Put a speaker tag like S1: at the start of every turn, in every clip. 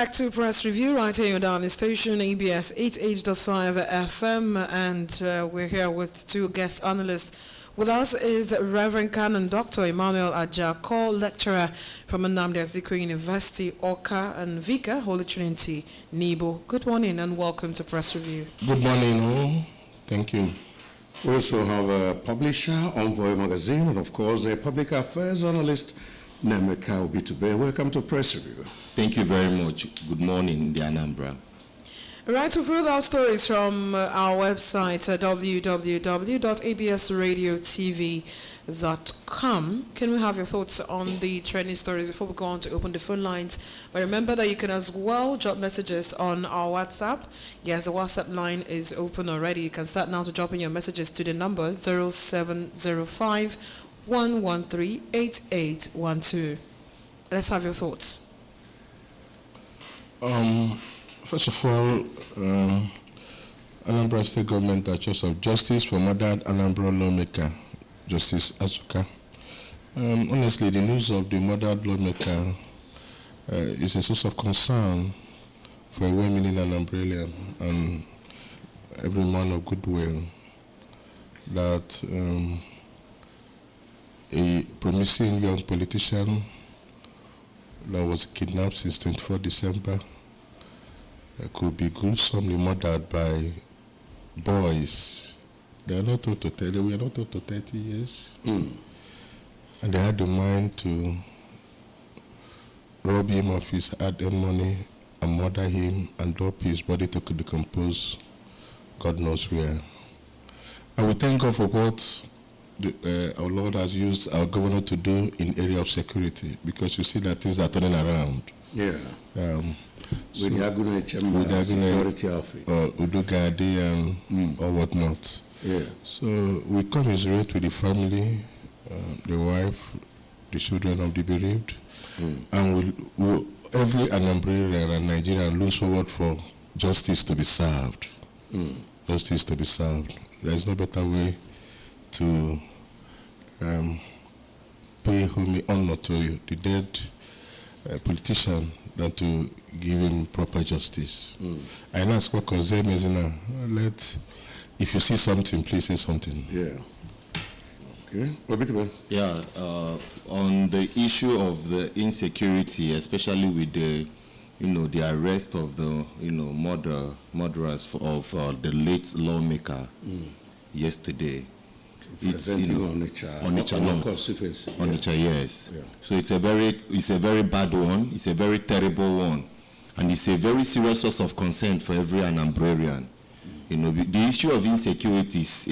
S1: Back to Press Review right here on Darling Station, ABS 88.5 FM, and we're here with two guest analysts. With us is Reverend Canon Dr. Emmanuel Ajako, lecturer from Anambra University, Oka, and Vika, Holy Trinity, Nibo. Good morning and welcome to Press Review.
S2: Good morning, all. Thank you.
S3: We also have a publisher, Envoy Magazine, and of course a public affairs analyst, Nemeka Obitube. Welcome to Press Review.
S4: Thank you very much. Good morning, the Anambra.
S1: Right, to further our stories from our website, www.absradiotv.com. Can we have your thoughts on the trending stories before we go on to open the phone lines? But remember that you can as well drop messages on our WhatsApp. Yes, the WhatsApp line is open already. You can start now to drop in your messages to the number 0705 113 8812. Let's have your thoughts.
S2: First of all, Anambra State Government Church of Justice for murdered Anambra lawmaker, Justice Azuka. Honestly, the news of the murdered lawmaker is a source of concern for a well-meaning Anambralian and every man of goodwill that a promising young politician that was kidnapped since 24 December could be gruesomely murdered by boys. They are not up to 30, we are not up to 30 years. And they had the mind to rob him of his hard-earned money and murder him and drop his body to decompose God knows where. And we thank God for what our Lord has used our governor to do in area of security, because you see that things are turning around.
S3: Yeah. With the Agune Chamber security outfit.
S2: Udugadi and or whatnot.
S3: Yeah.
S2: So we commiserate with the family, the wife, the children of the bereaved, and we'll every Anambrarian and Nigerian looks forward for justice to be served. Justice to be served. There is no better way to pay honor to the dead politician than to give him proper justice. I ask what if you see something, please say something.
S3: Yeah. Okay.
S4: Yeah, on the issue of the insecurity, especially with the, the arrest of the, murderers of the late lawmaker yesterday. It's Onitsha
S3: constituency.
S4: Onitsha, yes.
S3: Yeah.
S4: So it's a very bad one. It's a very terrible one, and it's a very serious source of concern for every Anambrarian. The issue of insecurity is,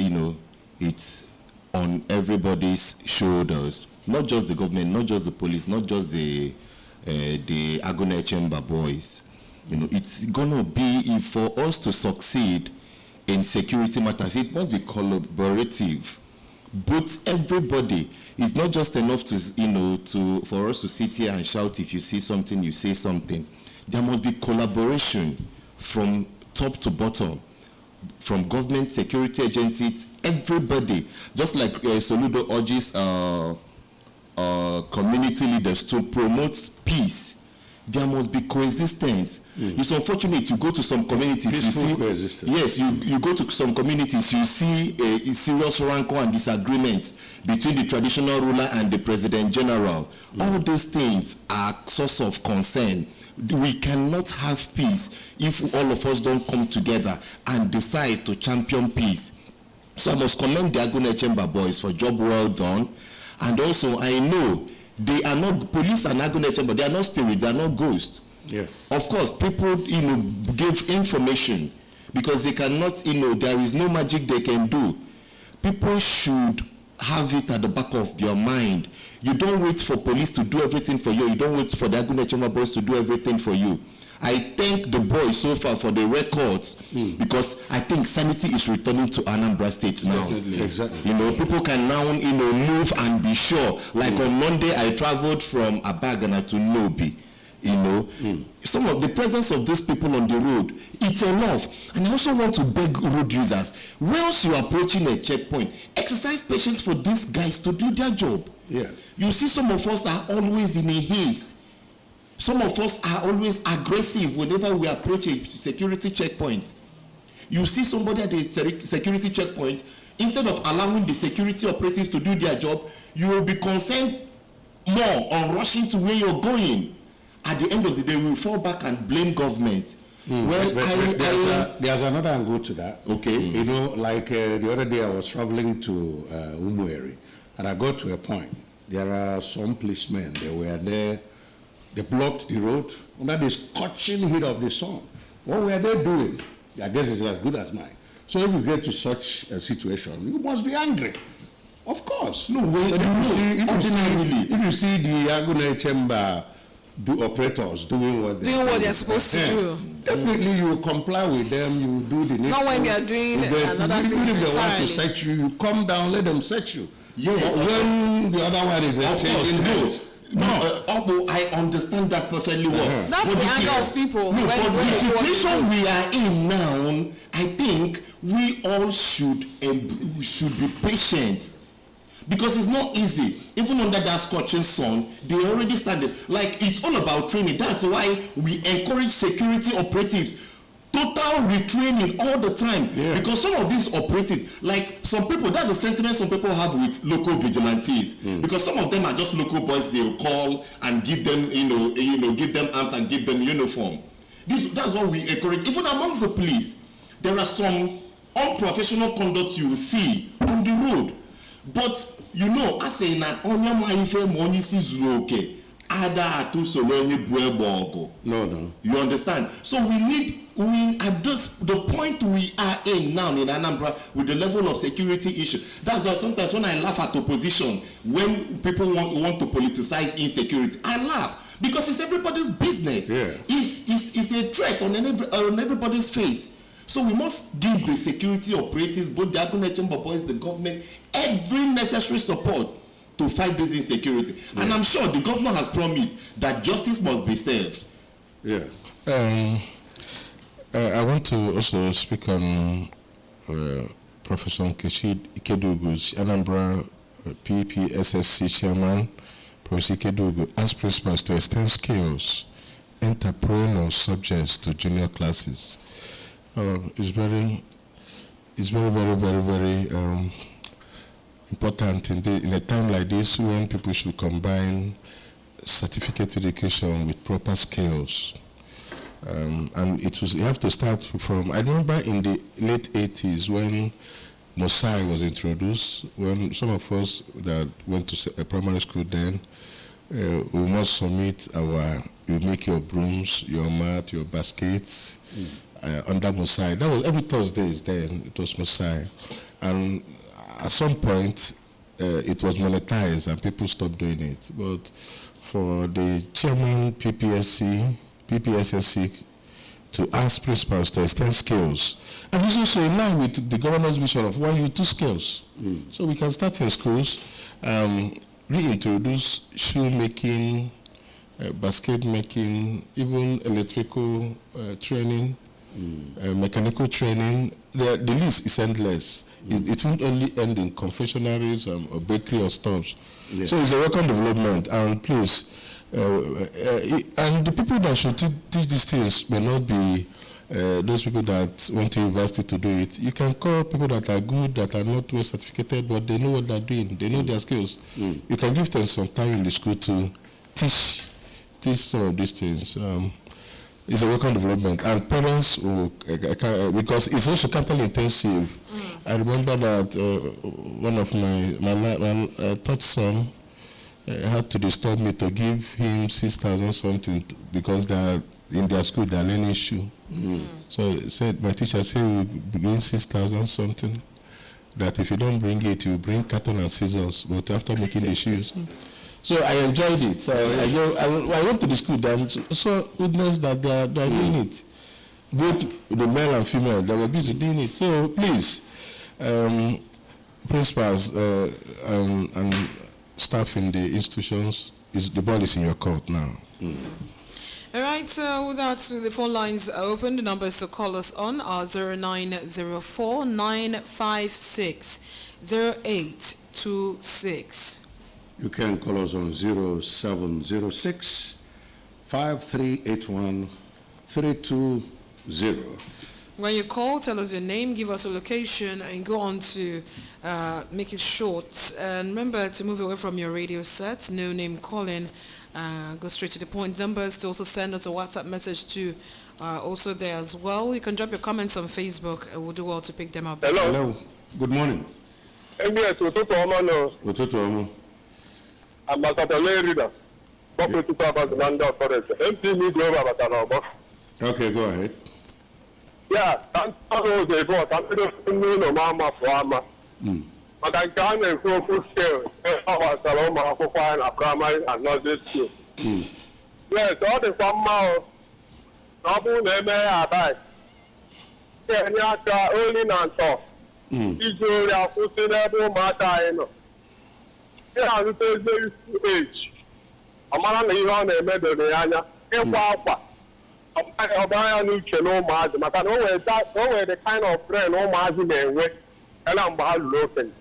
S4: it's on everybody's shoulders. Not just the government, not just the police, not just the Agone Chamber boys. It's gonna be for us to succeed in security matters. It must be collaborative. But everybody, it's not just enough to for us to sit here and shout. If you see something, you say something. There must be collaboration from top to bottom, from government, security agencies, everybody. Just like Soludo urges community leaders to promote peace. There must be coexistence. It's unfortunate you go to some communities, you see, yes, you go to some communities, you see a serious rancor and disagreement between the traditional ruler and the president general. All these things are source of concern. We cannot have peace if all of us don't come together and decide to champion peace. So I must commend the Agone Chamber boys for job well done. And also I know they are not police and Agone Chamber, they are not spirits, they are not ghosts.
S3: Yeah.
S4: Of course, people, give information because they cannot, there is no magic they can do. People should have it at the back of their mind. You don't wait for police to do everything for you. You don't wait for the Agone Chamber boys to do everything for you. I thank the boys so far for the records because I think sanity is returning to Anambra State now.
S3: Definitely. Exactly.
S4: People can now, move and be sure. Like on Monday, I traveled from Abagana to Nobi. Some of the presence of these people on the road, it's enough. And I also want to beg road users, once you are approaching a checkpoint, exercise patience for these guys to do their job.
S3: Yeah.
S4: You see, some of us are always in a haste. Some of us are always aggressive whenever we approach a security checkpoint. You see somebody at the security checkpoint, instead of allowing the security operatives to do their job, you will be concerned more on rushing to where you're going. At the end of the day, we will fall back and blame government. Well,
S3: there's another angle to that.
S4: Okay.
S3: You know, like the other day I was traveling to Umueri, and I got to a point. There are some policemen, they were there, they blocked the road under the scorching heat of the sun. What were they doing? I guess it's as good as mine. So if you get to such a situation, you must be angry. Of course.
S4: No, well,
S3: if you see the Agune Chamber operators doing what
S1: they're supposed to do,
S3: definitely you comply with them, you do the next.
S1: Not when they're doing another thing
S3: entirely. If they want
S1: entirely.
S3: to search you, you come down, let them search you.
S4: Yeah.
S3: When the other one is changing hands.
S4: I understand that perfectly well.
S1: That's the anger of people.
S4: No,
S1: when
S4: but the
S1: they
S4: situation we are in now, I think we all should be patient. Because it's not easy. Even under that scorching sun, they already started. Like, it's all about training. That's why we encourage security operatives. Total retraining all the time.
S3: Yeah.
S4: Because some of these operatives, like some people, that's the sentiment some people have with local vigilantes. Because some of them are just local boys they'll call and give them, give them arms and give them uniform. That's what we encourage. Even amongst the police, there are some unprofessional conduct you will see on the road. But I say na onye ma ife mo onye si zuru oke ada atu solo onye bu egbe ogu.
S3: No.
S4: You understand? So we at the point we are in now in Anambra with the level of security issue. That's why sometimes when I laugh at opposition, when people want to politicize insecurity, I laugh because it's everybody's business.
S3: Yeah.
S4: It's a threat on everybody's face. So we must give the security operatives, both the Agune Chamber boys, the government, every necessary support to fight this insecurity. Yeah. And I'm sure the governor has promised that justice must be served.
S3: Yeah.
S2: I want to also speak on Professor Nkechi Ikedugu's Anambra PPSSC chairman, Professor Ikedugu, asked principals to extend skills, entrepreneurial subjects to junior classes. It's very, important in a time like this when people should combine certificate education with proper skills. And you have to start from, I remember in the late 80s when Mosai was introduced, when some of us that went to a primary school then, we must submit you make your brooms, your mat, your baskets, under Mosai. That was every Thursdays then, it was Mosai. And at some point, it was monetized and people stopped doing it. But for the chairman PPSSC to ask principals to extend skills, and this is also in line with the governor's vision of 1 year 2 skills. So we can start in schools, reintroduce shoemaking, basket making, even electrical training, mechanical training. The list is endless. It won't only end in confectionaries or bakery or stores. Yeah. So it's a welcome development. And please, and the people that should teach these things may not be those people that went to university to do it. You can call people that are good, that are not well certificated, but they know what they're doing. They know their skills. You can give them some time in the school to teach some of these things. It's a welcome development, and parents because it's also capital intensive. I remember that one of my third son had to disturb me to give him 6,000 something because they are in their school they are learning shoe. So my teacher said we bring 6,000 something. That if you don't bring it, you bring carton and scissors. But after making the shoes. So I enjoyed it. So I went to the school and saw witness that they are doing it. Both the male and female, they were busy doing it. So please, principals and staff in the institutions, the ball is in your court now.
S1: All right, with that, the phone lines are open. The numbers to call us on are 0904 956 0826.
S3: You can call us on 0706 5381 320.
S1: When you call, tell us your name, give us a location, and go on to make it short. And remember to move away from your radio set, no name calling, go straight to the point. Numbers to also send us a WhatsApp message to also there as well. You can drop your comments on Facebook, and we'll do well to pick them up.
S3: Hello. Good morning.
S5: Yes,
S3: Ụtụtụ ọma.
S5: Ambassador Leader. Corporate Purpose Land Authority. MP Media Ambassador.
S3: Okay, go ahead.
S5: Yeah, I'm going to go. I'm going to know Mama for Ama. But I can't go full scale. Our Saloma, Fine, primary and not this school. Yes, all the farmers. Abu Neme Abai. Kenya only Nanto. Ijori akwụsịrị ụmụaka anyị nọ. Ihe arụta eze age. Amara na ihe ọ na-eme doro ya anya. Ịkwa akwa. Ọba ya n'uche na ụmụazị maka na o nwere the kind of brain ụmụazị na-enwe yana mgbe ha lụrụ okenye.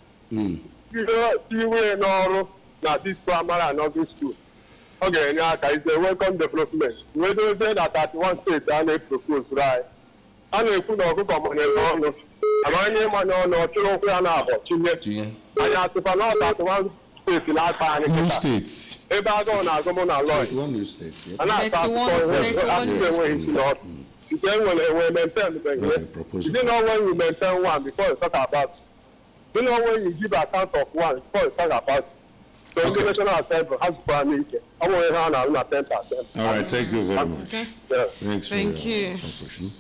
S5: Iwe n'ọrụ na this primary and nursery school. Ọ ga-enye aka is a welcome development. Wee dozie na 31 states a na-epropose anyị. A na-ekwu na ọkụkọ manyere ọnụ. Amanye ịmanye ọnụ ọchụrụ ụkwụ ya na-abọ chinye. Anyị asịkwa na ọ 31 states na-aka anyị
S2: New
S5: kịta.
S2: states.
S5: Ebe agụụ na-agụ mụ na Lloyd.
S3: One new state. Yeah.
S5: A na-ata akụkọ ihe nke enwe maintain you know when you maintain one before you talk about you know when you give account of one before you talk about so the national assembly has to be ike ọ bụ ihe a na-arụ na 10%.
S3: All right, thank you very much.
S1: Okay.
S5: Yeah.
S3: Thanks
S1: Thank
S3: for
S1: you.
S3: your contribution.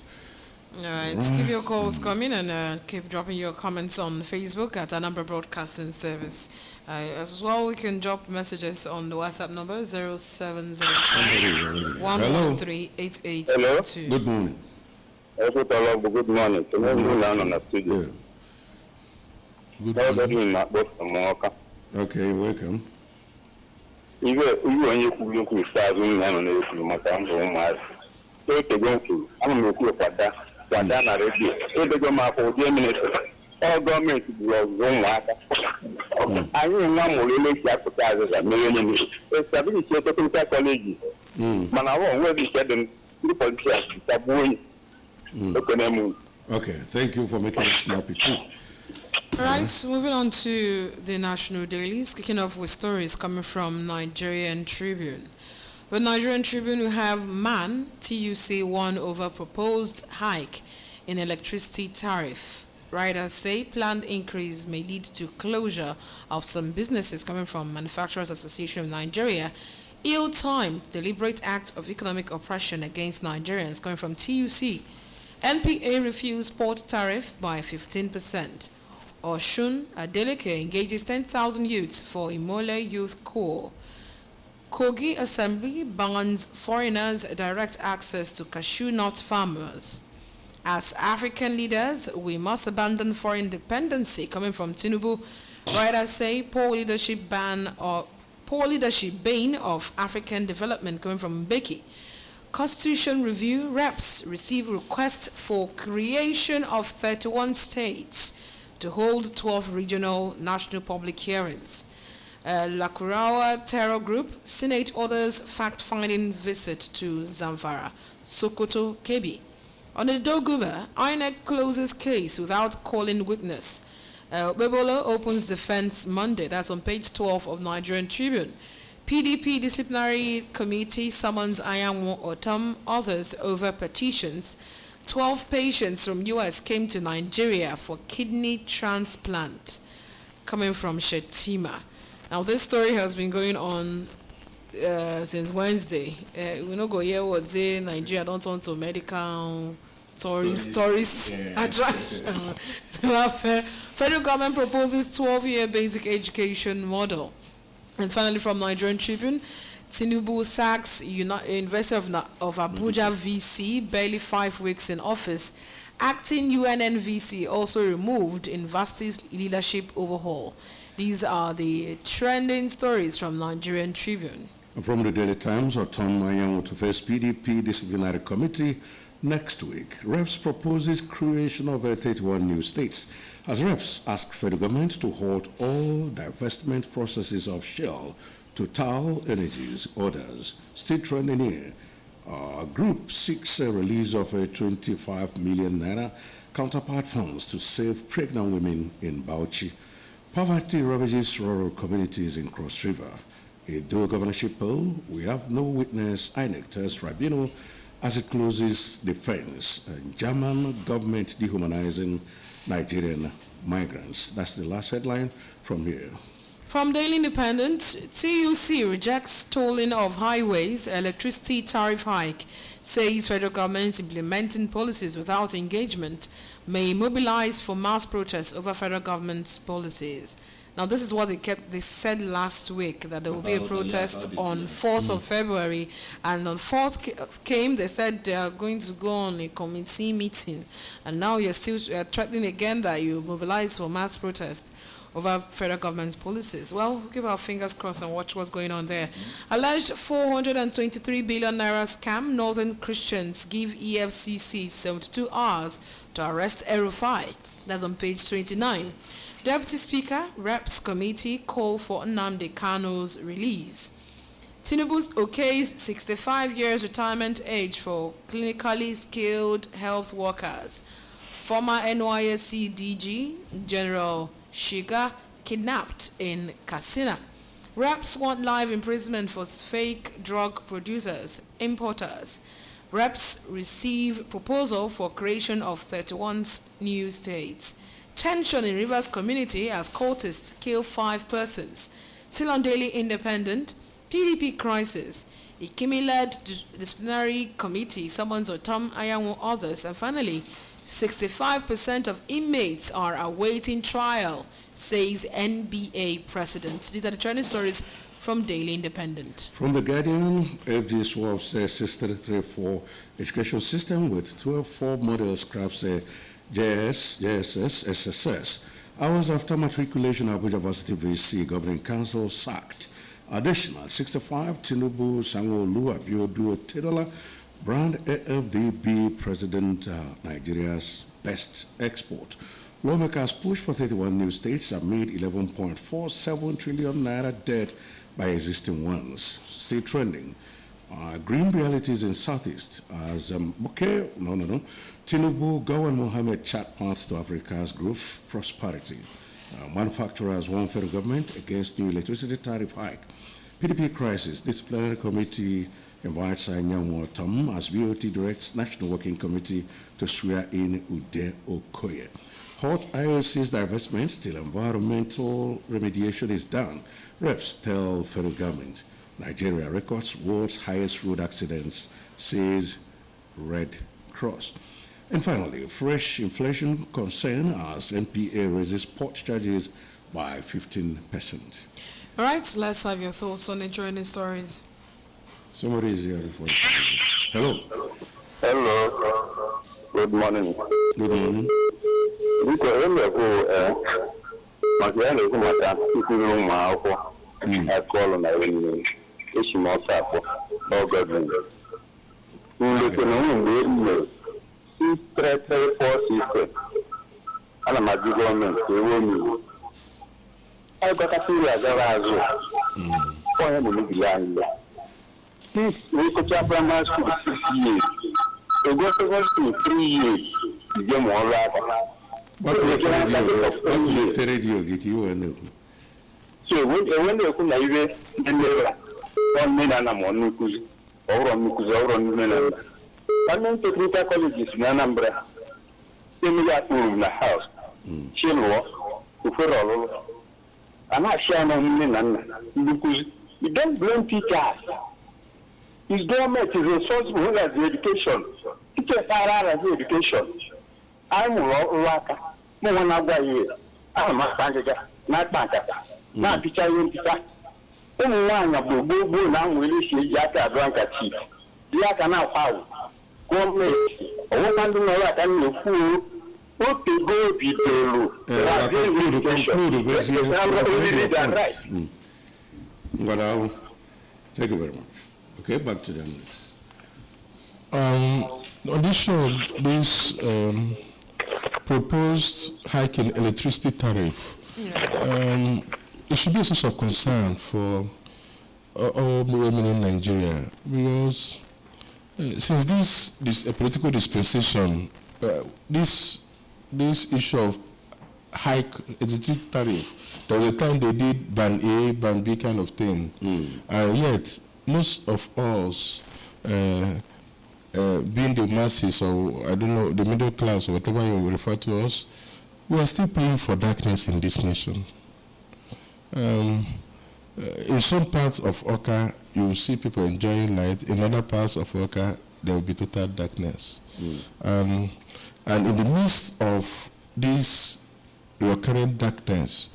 S1: All right, keep your calls coming and keep dropping your comments on Facebook at Anambra Broadcasting Service. As well, you can drop messages on the WhatsApp number 0705 113 8882.
S3: Good morning.
S5: Good morning.
S3: Yeah. Good morning. Okay, welcome.
S5: Iwe onye kwuru okwu ikpeazụ ya nọ na-ekwu maka ndụ ụmụazị. Ekego nkwu, ana m ekwu kwada na redio. Edego m afọ ụdị minista. Ọ gọọmenti gburu ọgụgụ ụmụaka. Anyị nwa mụrụ eleki apụta azịza mere onye mmiri. Stability Technical College. Mana ọ nweghị ike dị ndị politicians tagbuo onye.
S3: Okay, thank you for making it snappy too.
S1: Right, moving on to the national dailies, kicking off with stories coming from Nigerian Tribune. With Nigerian Tribune, we have MAN, TUC won over proposed hike in electricity tariff. Writers say planned increase may lead to closure of some businesses coming from Manufacturers Association of Nigeria. Ill-timed deliberate act of economic oppression against Nigerians coming from TUC. NPA refused port tariff by 15%. Oshun Adeleke engages 10,000 youths for Imole Youth Corps. Kogi Assembly bans foreigners direct access to cashew nut farmers. As African leaders, we must abandon foreign dependency coming from Tinubu. Writers say poor leadership bane of African development coming from Mbeki. Constitution review reps receive request for creation of 31 states to hold 12 regional national public hearings. Lakurawa terror group, Senate orders fact-finding visit to Zamfara, Sokoto, Kebbi. On the Doguba, INEC closes case without calling witness. Bebola opens defense Monday. That's on page 12 of Nigerian Tribune. PDP disciplinary committee summons Ayamu Otam, others over petitions. 12 patients from U.S. came to Nigeria for kidney transplant, coming from Shetima. Now, this story has been going on since Wednesday. We don't go here what say Nigeria don't want to medical tourist attraction. Federal government proposes 12-year basic education model. And finally, from Nigerian Tribune, Tinubu sacks University of Abuja VC, barely 5 weeks in office. Acting UNN VC also removed in Vasti's leadership overhaul. These are the trending stories from Nigerian Tribune.
S3: From the Daily Times, Oton Mayan to face PDP disciplinary committee next week. Reps proposes creation of 31 new states as reps ask federal government to halt all divestment processes of Shell Total Energies orders. Still trending here. Group seeks a release of a 25 million naira counterpart funds to save pregnant women in Bauchi. Poverty ravages rural communities in Cross River. A dual governorship poll, we have no witness, INEC tells tribunal as it closes the fence. German government dehumanizing Nigerian migrants. That's the last headline from here.
S1: From Daily Independent, TUC rejects tolling of highways, electricity tariff hike, says federal government implementing policies without engagement may mobilize for mass protests over federal government's policies. Now, this is what they said last week, that there will be a protest on 4th of February, and on 4th came, they said they are going to go on a committee meeting, and now you're still threatening again that you mobilize for mass protests over federal government's policies. Well, keep our fingers crossed and watch what's going on there. Alleged 423 billion naira scam, Northern Christians give EFCC 72 hours to arrest El-Rufai. That's on page 29. Deputy Speaker, Reps Committee call for Nnamdi Kanu's release. Tinubu's okays 65 years retirement age for clinically skilled health workers. Former NYSC DG, General Shiga, kidnapped in Katsina. Reps want life imprisonment for fake drug producers, importers. Reps receive proposal for creation of 31 new states. Tension in Rivers community as cultists kill 5 persons. Still on Daily Independent, PDP crisis. Ikimi-led disciplinary committee summons Otom Ayanwu others. And finally, 65% of inmates are awaiting trial, says NBA president. These are the trending stories from Daily Independent.
S3: From The Guardian, FG Swap says Sister 34 education system with 12-4 model scraps JS, JSS, SSS. Hours after matriculation, Abuja Varsity VC Governing Council sacked. Additional 65, Tinubu, Sanwo-Olu, Abiodun, Tedola, brand AFDB President Nigeria's best export. Lawmakers push for 31 new states amid 11.47 trillion naira debt by existing ones. Still trending. Grim realities in Southeast as Tinubu, Gowan Mohammed chat paths to Africa's growth prosperity. Manufacturers warn federal government against new electricity tariff hike. PDP crisis. Disciplinary committee invites Anyanwu Otom as BOT directs National Working Committee to swear in Ude Okoye. Hot IOC's divestment, still environmental remediation is done. Reps tell federal government. Nigeria records world's highest road accidents, says Red Cross. And finally, fresh inflation concern as NPA raises port charges by 15%.
S1: All right, let's have your thoughts on the joining stories.
S3: Somebody is here before. Hello.
S5: Hello. Good morning.
S3: Good morning.
S5: We could have primary school 6 years. We go to school 3 years. You get more right.
S3: What will radio get you and
S5: so when they come here, then they are 1 million and 1 Nukuzi, or on Nukuzi, or on Nukuzi. I mean, technical colleges in Anambra, similar to the house, Chilwa, Ufero, and I share no million Nukuzi. You don't blame teachers. His government is responsible for the education. Teachers are out of education. I'm Waka, no one out here. I'm a Sangaga, not Bankata, not teacher in teacher. Only one of the Bobo now will see Yaka Blanca chief. Yaka now how? Government, a woman do not like any fool. What to go be
S3: the Thank you very much. Okay, back to them.
S2: On this show, this proposed hike in electricity tariff, it should be a source of concern for all women in Nigeria, because since this political dispensation, this issue of hike electric tariff, there was a time they did ban A, ban B kind of thing, and yet most of us, being the masses, or I don't know, the middle class or whatever you refer to us, we are still paying for darkness in this nation. In some parts of Oka, you will see people enjoying light. In other parts of Oka, there will be total darkness. And in the midst of this recurrent darkness,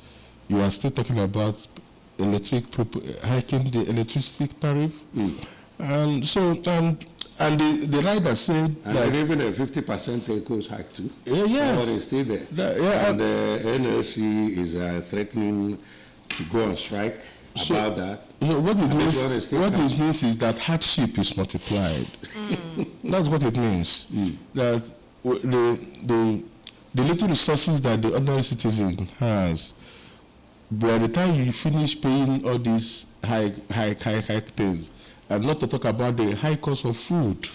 S2: you are still talking about hiking the electricity tariff. And so, and the rider said
S3: and
S2: that
S3: even a 50% echoes hike too.
S2: Yeah.
S3: But it's still there. And the NLC is threatening to go on strike about that.
S2: What it means is that hardship is multiplied. That's what it means. That the little resources that the ordinary citizen has, by the time you finish paying all these high things, and not to talk about the high cost of food,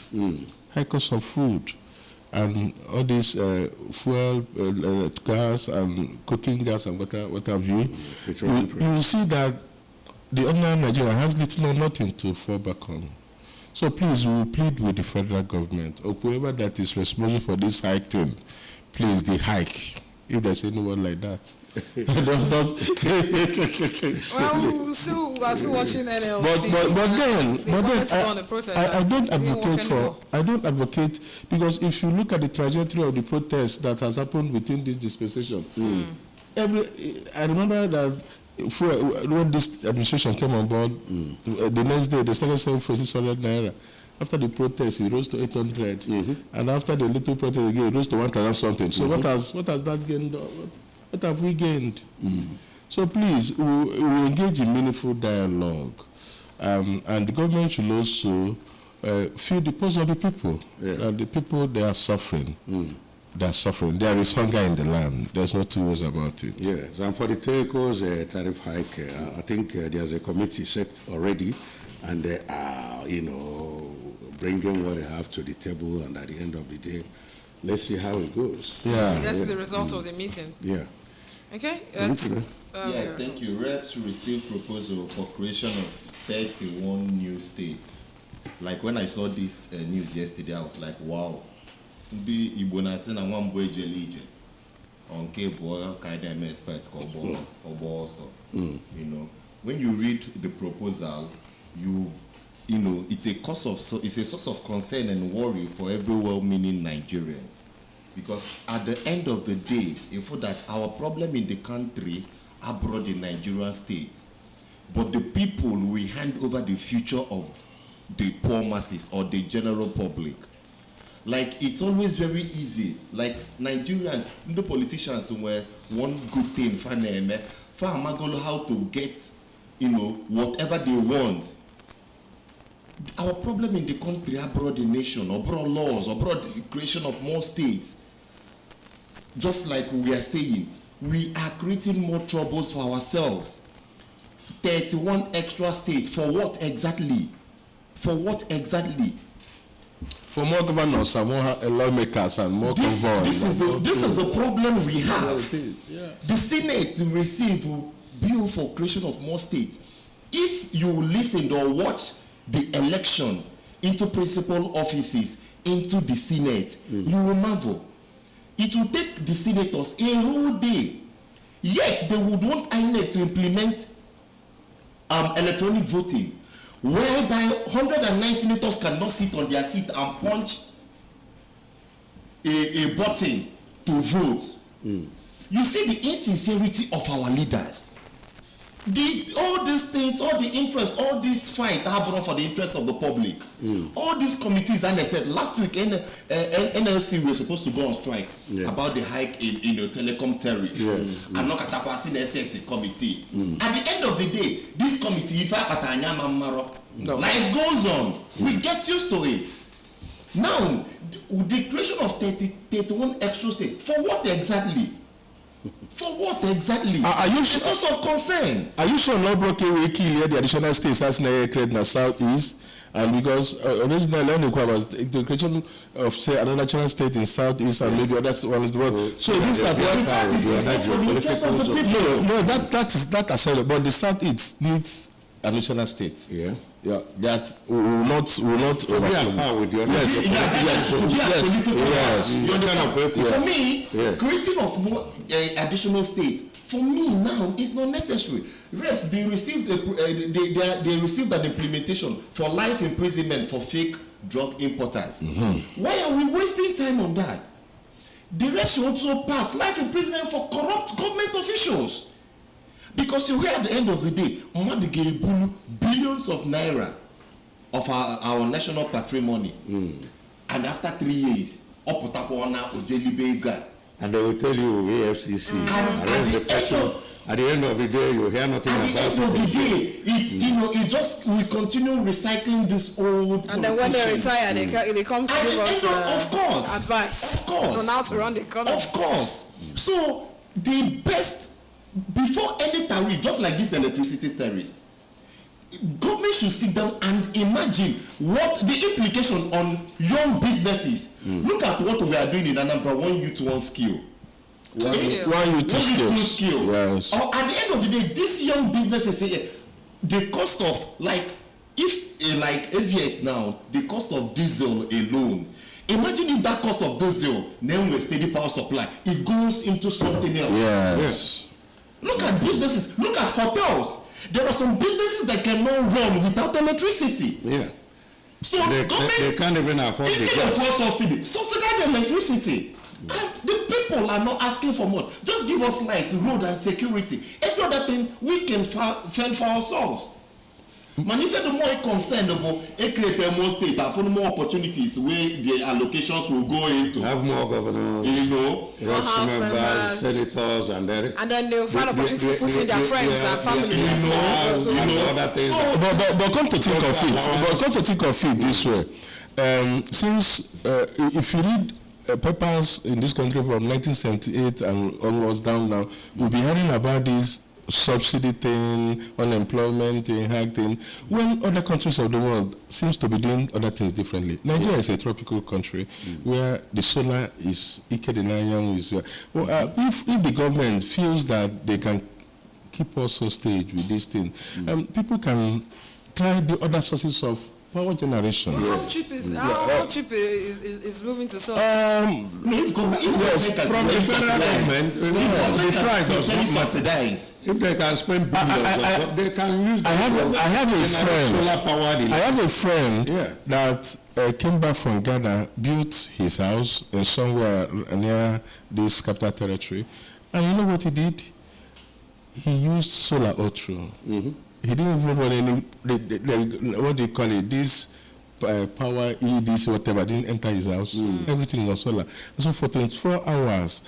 S2: and all this fuel, gas, and cooking gas, and what have you, you see that the ordinary Nigerian has little or nothing to fall back on. So please, we will plead with the federal government, or whoever that is responsible for this hike thing, please, the hike, if there's anyone like that.
S1: Well, we're still watching NLC.
S2: But then, I don't advocate, because if you look at the trajectory of the protest that has happened within this dispensation, I remember that when this administration came on board, the next day they started selling for 600 naira. After the protest, it rose to 800, and after the little protest again, it rose to 1,000 something. So what has that gained? What have we gained? So please, we engage in meaningful dialogue, and the government should also feel the pulse of the people. And the people, they are suffering. They are suffering. There is hunger in the land. There's no two ways about it.
S3: Yes, and for the telcos tariff hike, I think there's a committee set already, and they are, bringing what they have to the table, and at the end of the day, let's see how it goes.
S1: That's the results of the meeting. Okay.
S4: Thank you. Reps receive proposal for creation of 31 new states. Like when I saw this news yesterday, I was like, wow. The Igbo na say na nwambo ejelije on cable kind of expect kobo also. When you read the proposal, it's a source of concern and worry for every well-meaning Nigerian, because at the end of the day, that our problem in the country abroad in Nigerian states, but the people will hand over the future of the poor masses or the general public. Like, it's always very easy. Like, Nigerians, the politicians were one good thing for how to get, whatever they want. Our problem in the country, abroad the nation, abroad laws, abroad the creation of more states, just like we are saying, we are creating more troubles for ourselves. 31 extra states, for what exactly? For what exactly?
S2: For more governors and more lawmakers and more convoys.
S4: This is the problem we have. The Senate will receive a bill for creation of more states. If you listen or watch the election into principal offices into the Senate, you will marvel. It will take the senators a whole day. Yet they would want INEC to implement electronic voting, whereby 109 senators cannot sit on their seat and punch a button to vote. You see the insincerity of our leaders. All these things, all the interest, all this fight abroad for the interest of the public. All these committees, and I said last week, NLC were supposed to go on strike about the hike in the telecom tariff. And not passing the committee. At the end of the day, this committee, life goes on. We get used to it. Now, the creation of 31 extra states, for what exactly? For what exactly?
S2: Are you
S4: It's a source of concern.
S2: Are you sure no broken we kill here the additional states as na create na southeast? And because originally I know about the creation of say another national state in southeast and maybe other one is the world. So this that no, that aside, but the southeast needs a national state.
S3: Yeah.
S2: Yeah, that will not overflow.
S3: With the
S4: For me, creating of more additional state, for me now is not necessary. Rest, they received they received an implementation for life imprisonment for fake drug importers. Why are we wasting time on that? The rest should also pass life imprisonment for corrupt government officials. Because you hear at the end of the day, billions of naira of our national patrimony. And after 3 years,
S3: and they will tell you AFCC arrest the person. At the end of the day, you hear nothing about it.
S4: At the end of the day, it's just we continue recycling this old.
S1: And then when they retire, they come to give us advice.
S4: Of course.
S1: On how to run the economy.
S4: Of course. So the best before any tariff, just like this electricity tariff, government should sit down and imagine what the implication on young businesses. Look at what we are doing in Anambra, one youth, one skill.
S2: One youth, two skill. Yes.
S4: Or at the end of the day, these young businesses say the cost of like ABS now, the cost of diesel alone. Imagine if that cost of diesel, then with steady power supply, it goes into something else.
S2: Yes.
S4: Look at businesses, look at hotels. There are some businesses that cannot run without electricity.
S3: Yeah.
S4: So
S3: they can't even afford the
S4: instead of subsidy, subsidize the electricity. And the people are not asking for much. Just give us light, road and security. Every other thing we can fend for ourselves. Man, if you're more concerned about create more state and for more opportunities where the allocations will go into.
S3: Have more governors,
S1: House members,
S3: senators, and
S1: then they'll find opportunities to put in their friends and families.
S2: But come to think of it, this way, since if you read papers in this country from 1978 and onwards down now, we'll be hearing about this subsidy thing, unemployment thing, hike thing, when other countries of the world seems to be doing other things differently. Nigeria is a tropical country where the solar is if the government feels that they can keep us hostage with this thing, people can try the other sources of power generation.
S1: How cheap is moving to solar?
S3: From the federal government, the price of subsidized. If they can spend billions, they can use.
S2: I have a friend that came back from Ghana, built his house somewhere near this capital territory, and you know what he did? He used solar all through. He didn't even run any, what do you call it, this power, this whatever, didn't enter his house. Everything was solar. So for 24 hours,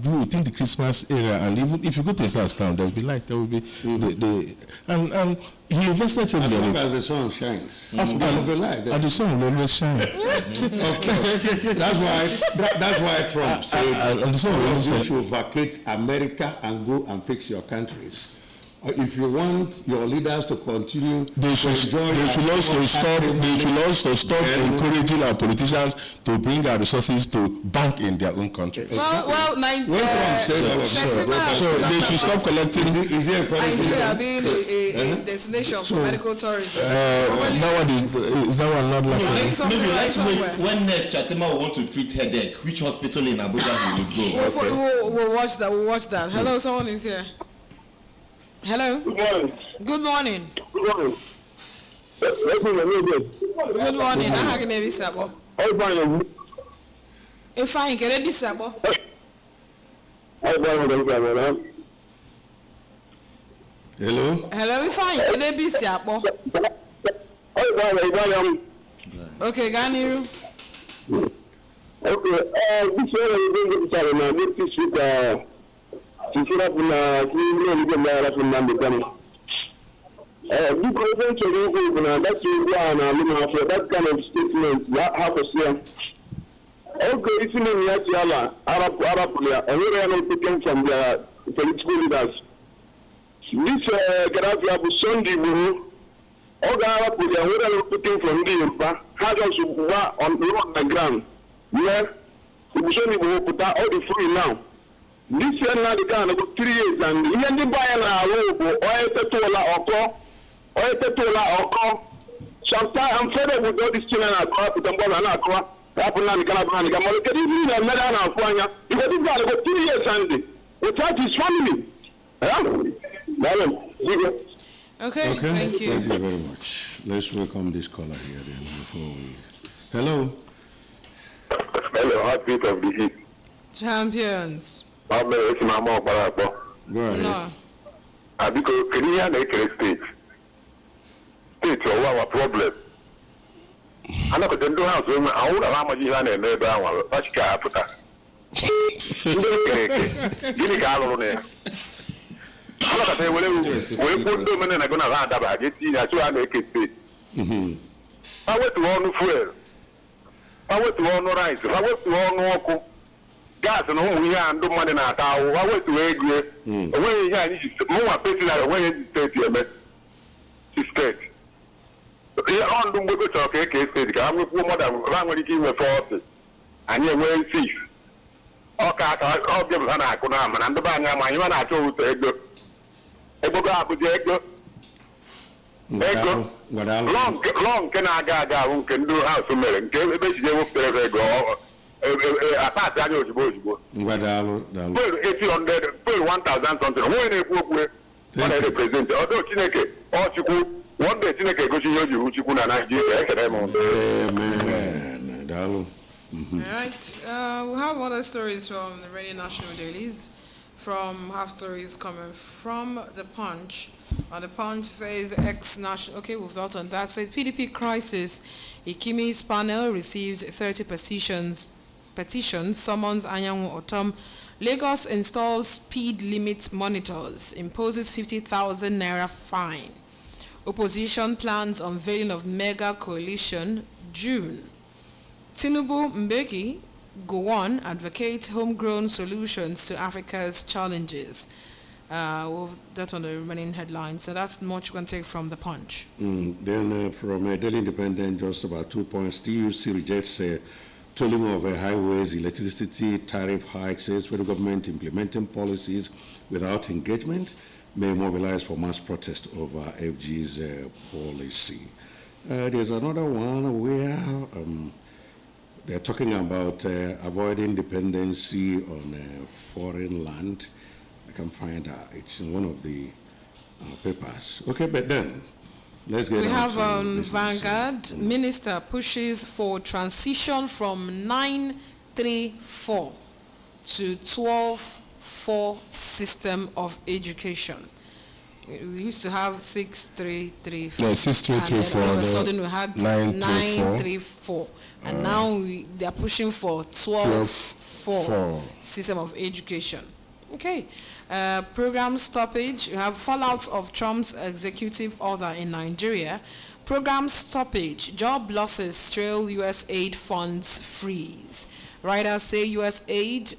S2: within the Christmas era, and even if you go to his house now, there will be light, there will be and he invested heavily on it.
S3: As the sun shines,
S2: and the sun will always shine. That's why Trump said
S3: you should vacate America and go and fix your countries. If you want your leaders to continue,
S2: they should also stop encouraging our politicians to bring our resources to bank in their own country.
S1: Well,
S2: Nigeria should stop collecting.
S1: Nigeria being a destination for medical tourism.
S4: Nowadays, is that one not laughing? Maybe let's wait when next Chatima will want to treat headache. Which hospital in Abuja will you go?
S1: We'll watch that. Hello, someone is here. Hello.
S5: Good morning.
S1: Good morning.
S5: Good morning.
S1: Good morning. How can I be sabo? If I can be sabo.
S3: Hello.
S1: Hello. If I can be sabo. Okay, Ganiru.
S5: Okay. This week, Sisira kuna kile ndio mara tunambe kama because when you go na that you go na lima for that kind of statement ya have to say Okay, it's in the Arab and we are not taken from the political leaders. This Gaddafi Abu Sunday Buru, all the Arab we are not taken from the Yoruba, had also on the ground. Yeah, we should put out all the free now. This year now the kind of 3 years and even the buy a robe or a or sometimes I'm fed up with all these children and crap with them and aqua. Happen and can you see a medal of Fanya? Because this guy got 3 years Sunday without his family.
S1: Okay, thank you.
S3: Thank you very much. Let's welcome this caller here then before we. Hello.
S5: Hello, heartbeat of the heat.
S1: Champions.
S5: I'm my mom,
S3: Go ahead.
S1: No.
S5: Because Kenya make state or our problem. I'm not going to do house. I won't allow my young and neighbor. What's Africa? Give me Carol there. I'm not going to put them in and I'm going to run up. I get you. That's why I make it state. I went to all fuel. I went to all rice. I went to all no gas and home here and do money now. I went to agree. When you hear more people that when you state here, state. On the way to okay, state. I'm with more than language in the 40. And you're wearing 6. Okay, I'll give an acronym and the bang my human I told to Ego. Ego got with the Ego. Long can I go who can do house to me and give it basically go. A part of your boys. Pull 800, pull 1,000 something. When they work with what I represent, although Chineke, or you could one day Chineke go to you, which you could not
S3: Amen.
S1: All right. We have other stories from the Radio National Dailies. Have stories coming from The Punch. The Punch says ex-national... Okay, we've thought on that. Says PDP crisis. Ikimi's panel receives 30 petitions, summons Anyanwu Otom. Lagos installs speed limit monitors, imposes 50,000 naira fine. Opposition plans unveiling of mega coalition, June. Tinubu Mbeki, Gowon, advocates homegrown solutions to Africa's challenges. That's on the remaining headlines. So that's much we can take from The Punch.
S3: Then from Daily Independent, just about 2 points. TUC rejects tolling of highways, electricity, tariff hikes, says federal government implementing policies without engagement may mobilize for mass protest over FG's policy. There's another one where they're talking about avoiding dependency on foreign land. I can find it's in one of the papers. Okay, but then let's get. We
S1: have Vanguard. Minister pushes for transition from 934 to 12-4 system of education. We used to have 6-3-3-4.
S2: No, 6-3-3-4.
S1: All of a sudden we had 9-3-4. And now they are pushing for 12-4 system of education. Okay. Program stoppage. You have fallouts of Trump's executive order in Nigeria. Program stoppage. Job losses trail U.S. aid funds freeze. Writers say U.S. aid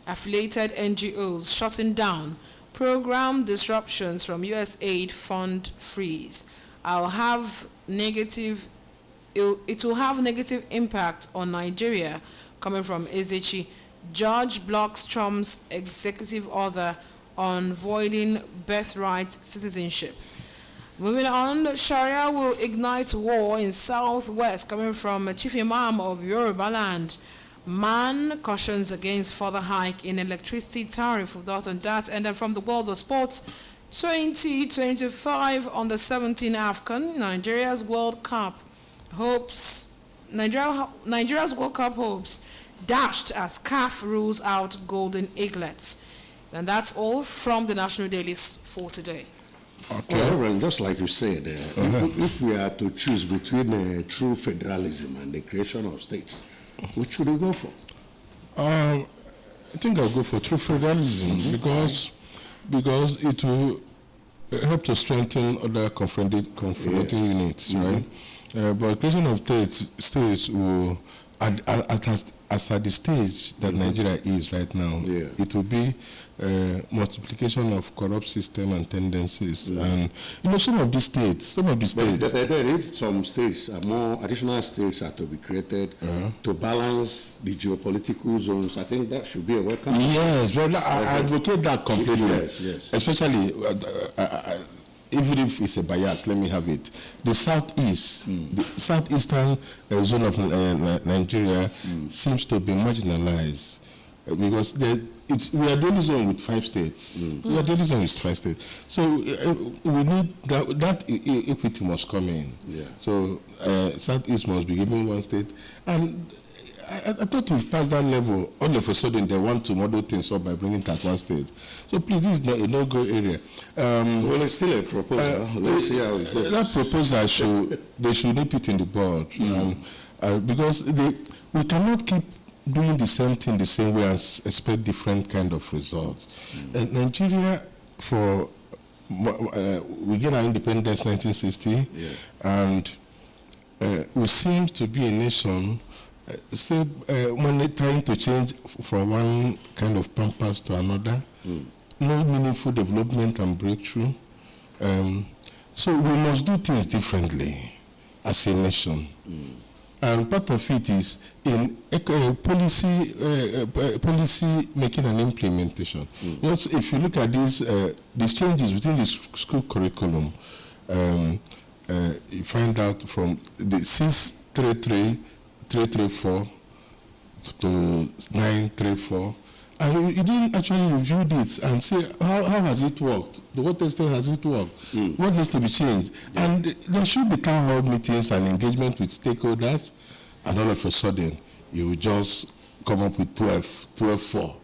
S1: affiliated NGOs shutting down. Program disruptions from U.S. aid fund freeze. It will have negative impact on Nigeria, coming from Ezechi. Judge blocks Trump's executive order on voiding birthright citizenship. Moving on, Sharia will ignite war in Southwest, coming from Chief Imam of Yoruba land. Man cautions against further hike in electricity tariff. Without on that, and then from the world of sports, 2025 on the 17 AFCON, Nigeria's World Cup hopes dashed as CAF rules out golden eaglets. And that's all from the National Dailies for today.
S3: Okay. Well, Reverend, just like you said, if we are to choose between true federalism and the creation of states, which should we go for?
S2: I think I'll go for true federalism because it will help to strengthen other confronting units, right? But creation of states will as at the stage that Nigeria is right now, it will be multiplication of corrupt system and tendencies. And some of the states.
S3: But if some states are more additional states are to be created to balance the geopolitical zones, I think that should be a welcome.
S2: Yes, well, I advocate that completely.
S3: Yes.
S2: Especially. Even if it's a bias, let me have it. The southeast, the southeastern zone of Nigeria seems to be marginalized because we are the only zone with 5 states. We are the only zone with 5 states. So we need that equity must come in.
S3: Yeah.
S2: So southeast must be given 1 state. And I thought we've passed that level. All of a sudden, they want to model things up by bringing it at 1 state. So please, this is not a no-go area.
S3: Well, it's still a proposal. Let's see how it goes.
S2: That proposal they should nip it in the bud, because we cannot keep doing the same thing the same way and expect different kind of results. Nigeria, we get our independence 1960, and we seem to be a nation. When they're trying to change from one kind of pampas to another, no meaningful development and breakthrough. So we must do things differently as a nation. And part of it is in policy making and implementation. If you look at these changes within the school curriculum, you find out from the 334 to 934, and you didn't actually review this and say how has it worked? To what extent has it worked? What needs to be changed? And there should be town hall meetings and engagement with stakeholders, and all of a sudden you just come up with 12-4.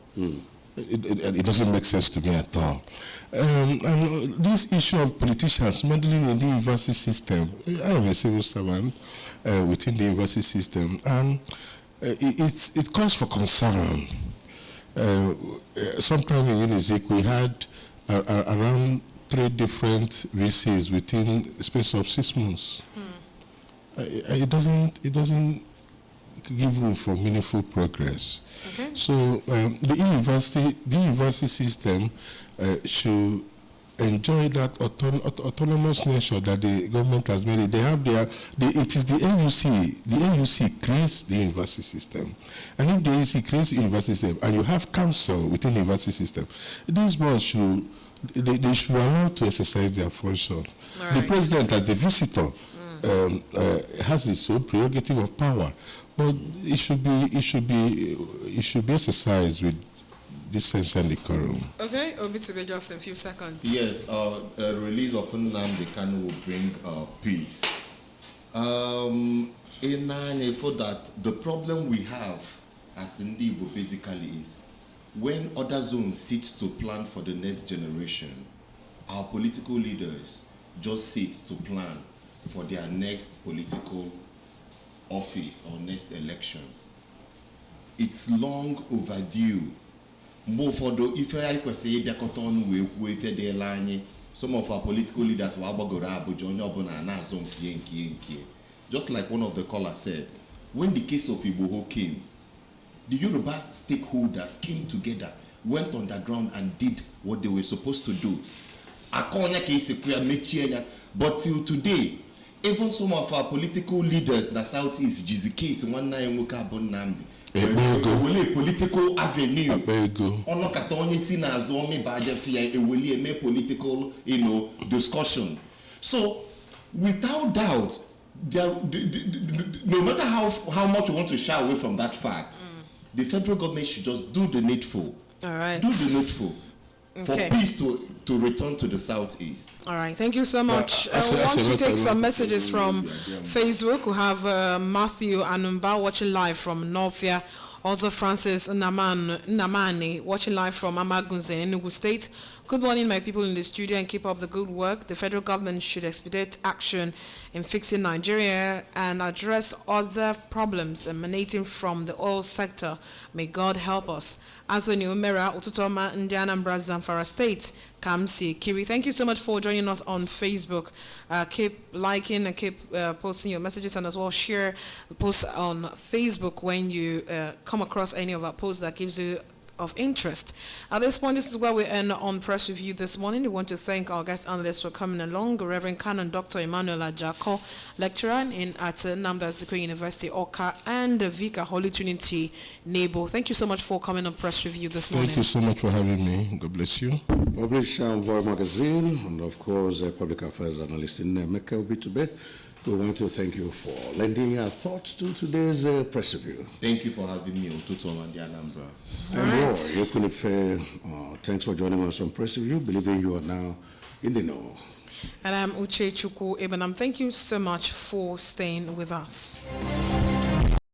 S2: It doesn't make sense to me at all. And this issue of politicians meddling in the university system, I am a civil servant within the university system, and it calls for concern. Sometime in UNIZIC, we had around 3 different VCs within a space of 6 months. It doesn't give room for meaningful progress.
S1: Okay.
S2: So the university system should enjoy that autonomous nature that the government has made. They have it is the NUC. The NUC creates the university system. And if the NUC creates the university system and you have council within the university system, these boards should be allowed to exercise their function. Right. The president, as the visitor, has his own prerogative of power, but it should be exercised with decency and decorum.
S1: Okay, Obi to be just in a few seconds.
S4: Yes, release of Anambra will bring peace. For that, the problem we have as Ndibo basically is when other zones sit to plan for the next generation, our political leaders just sit to plan for their next political office or next election. It's long overdue. More for the if I could say some of our political leaders just like one of the callers said, when the case of Iboho came, the Yoruba stakeholders came together, went underground and did what they were supposed to do. But till today, even some of our political leaders in the southeast, case one night political avenue. Political, discussion. So, without doubt, no matter how much you want to shy away from that fact, the federal government should just do the needful.
S1: All right.
S4: Do the needful.
S1: Okay.
S4: For peace to return to the southeast.
S1: All right, thank you so much. I want to take some messages from Facebook. We have Matthew Anambra watching live from Northia. Also Francis Namani watching live from Amagunze in Enugu State. Good morning, my people in the studio, and keep up the good work. The federal government should expedite action in fixing Nigeria and address other problems emanating from the oil sector. May God help us. Anthony Umera, Ututoma, Anambra, Zamfara State, Kamsi, Kiri. Thank you so much for joining us on Facebook. Keep liking and keep posting your messages, and as well share the posts on Facebook when you come across any of our posts that gives you of interest. At this point, this is where we end on Press Review this morning. We want to thank our guest analysts for coming along, Reverend Canon Dr. Emmanuel Ajako, lecturer at Anambra University, Oka, and Vika Holy Trinity, Nebo. Thank you so much for coming on Press Review this morning.
S2: Thank you so much for having me. God bless you.
S3: Published Voice Magazine, and of course, Public Affairs Analyst in Mecca Obitube. We want to thank you for lending your thoughts to today's press review.
S4: Thank you for having me, Otutom and Anambra.
S3: And Roy, thanks for joining us on press review. Believing you are now in the know.
S1: And I'm Uche Chukwu Ebenam. Thank you so much for staying with us.